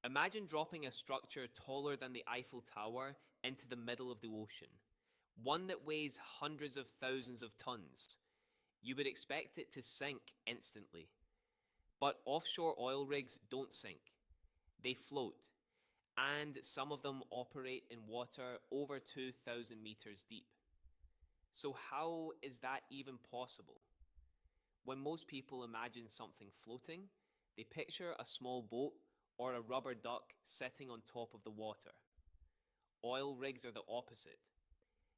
Imagine dropping a structure taller than the Eiffel Tower into the middle of the ocean, one that weighs hundreds of thousands of tons. You would expect it to sink instantly. But offshore oil rigs don't sink, they float, and some of them operate in water over 2,000 meters deep. So, how is that even possible? When most people imagine something floating, they picture a small boat or a rubber duck sitting on top of the water. Oil rigs are the opposite.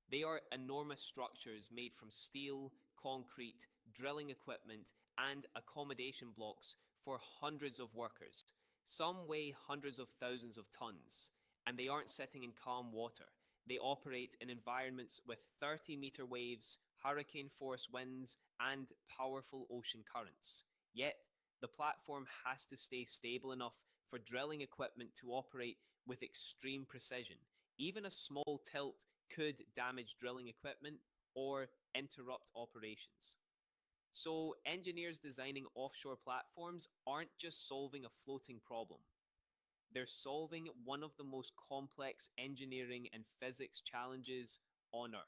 They are enormous structures made from steel, concrete, drilling equipment, and accommodation blocks for hundreds of workers. Some weigh hundreds of thousands of tons, and they aren't sitting in calm water. They operate in environments with 30-meter waves, hurricane force winds, and powerful ocean currents. Yet, the platform has to stay stable enough for drilling equipment to operate with extreme precision. Even a small tilt could damage drilling equipment or interrupt operations. So, engineers designing offshore platforms aren't just solving a floating problem. They're solving one of the most complex engineering and physics challenges on Earth.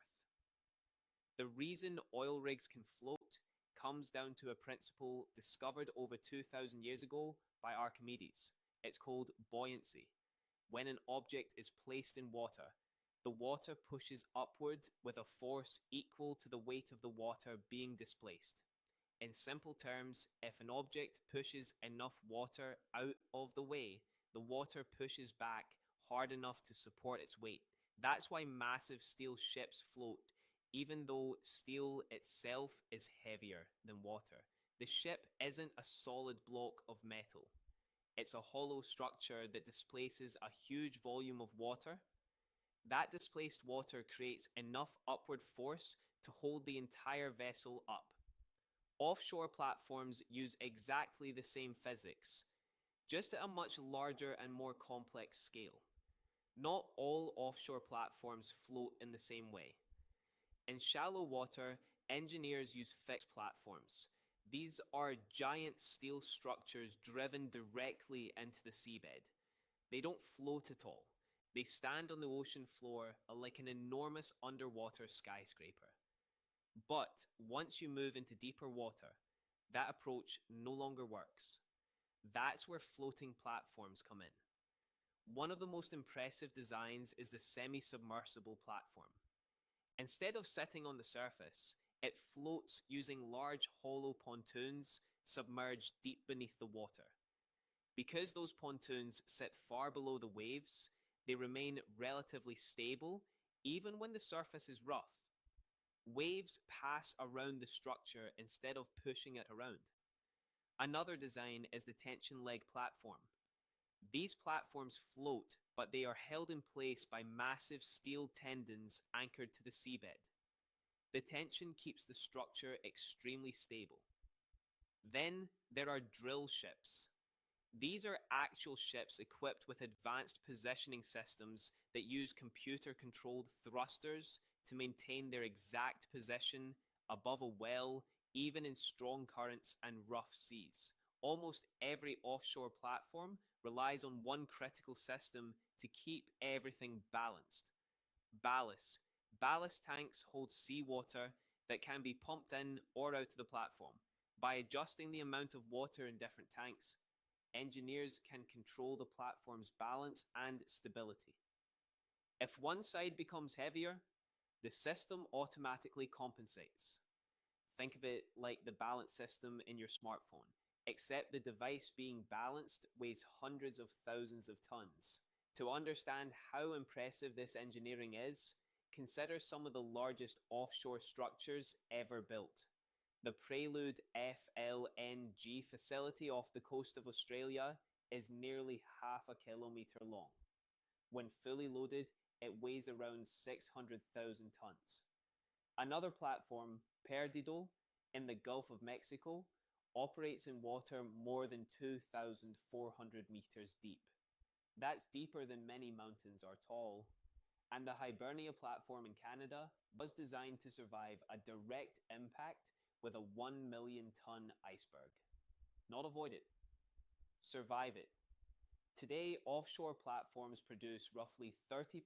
The reason oil rigs can float comes down to a principle discovered over 2,000 years ago by Archimedes. It's called buoyancy. When an object is placed in water, the water pushes upward with a force equal to the weight of the water being displaced. In simple terms, if an object pushes enough water out of the way, the water pushes back hard enough to support its weight. That's why massive steel ships float, even though steel itself is heavier than water. The ship isn't a solid block of metal. It's a hollow structure that displaces a huge volume of water. That displaced water creates enough upward force to hold the entire vessel up. Offshore platforms use exactly the same physics, just at a much larger and more complex scale. Not all offshore platforms float in the same way. In shallow water, engineers use fixed platforms. These are giant steel structures driven directly into the seabed. They don't float at all. They stand on the ocean floor like an enormous underwater skyscraper. But once you move into deeper water, that approach no longer works. That's where floating platforms come in. One of the most impressive designs is the semi-submersible platform. Instead of sitting on the surface, it floats using large hollow pontoons submerged deep beneath the water. Because those pontoons sit far below the waves, they remain relatively stable even when the surface is rough. Waves pass around the structure instead of pushing it around. Another design is the tension leg platform. These platforms float, but they are held in place by massive steel tendons anchored to the seabed. The tension keeps the structure extremely stable. Then there are drill ships. These are actual ships equipped with advanced positioning systems that use computer-controlled thrusters to maintain their exact position above a well, even in strong currents and rough seas. Almost every offshore platform relies on one critical system to keep everything balanced. Ballast. Ballast tanks hold seawater that can be pumped in or out of the platform. By adjusting the amount of water in different tanks, engineers can control the platform's balance and stability. If one side becomes heavier, the system automatically compensates. Think of it like the balance system in your smartphone, except the device being balanced weighs hundreds of thousands of tons. To understand how impressive this engineering is, consider some of the largest offshore structures ever built. The Prelude FLNG facility off the coast of Australia is nearly half a kilometre long. When fully loaded, it weighs around 600,000 tons. Another platform, Perdido, in the Gulf of Mexico, operates in water more than 2,400 meters deep. That's deeper than many mountains are tall. And the Hibernia platform in Canada was designed to survive a direct impact with a 1 million ton iceberg. Not avoid it, survive it. Today, offshore platforms produce roughly 30%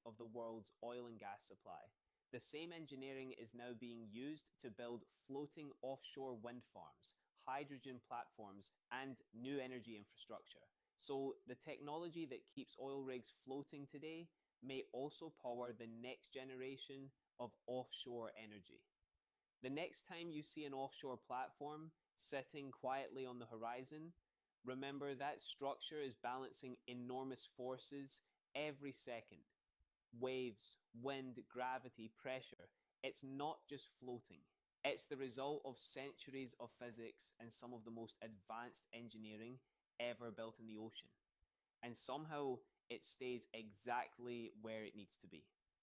of the world's oil and gas supply. The same engineering is now being used to build floating offshore wind farms, hydrogen platforms, and new energy infrastructure. So, the technology that keeps oil rigs floating today may also power the next generation of offshore energy. The next time you see an offshore platform sitting quietly on the horizon, remember that structure is balancing enormous forces every second: waves, wind, gravity, pressure. It's not just floating. It's the result of centuries of physics and some of the most advanced engineering ever built in the ocean. And somehow it stays exactly where it needs to be.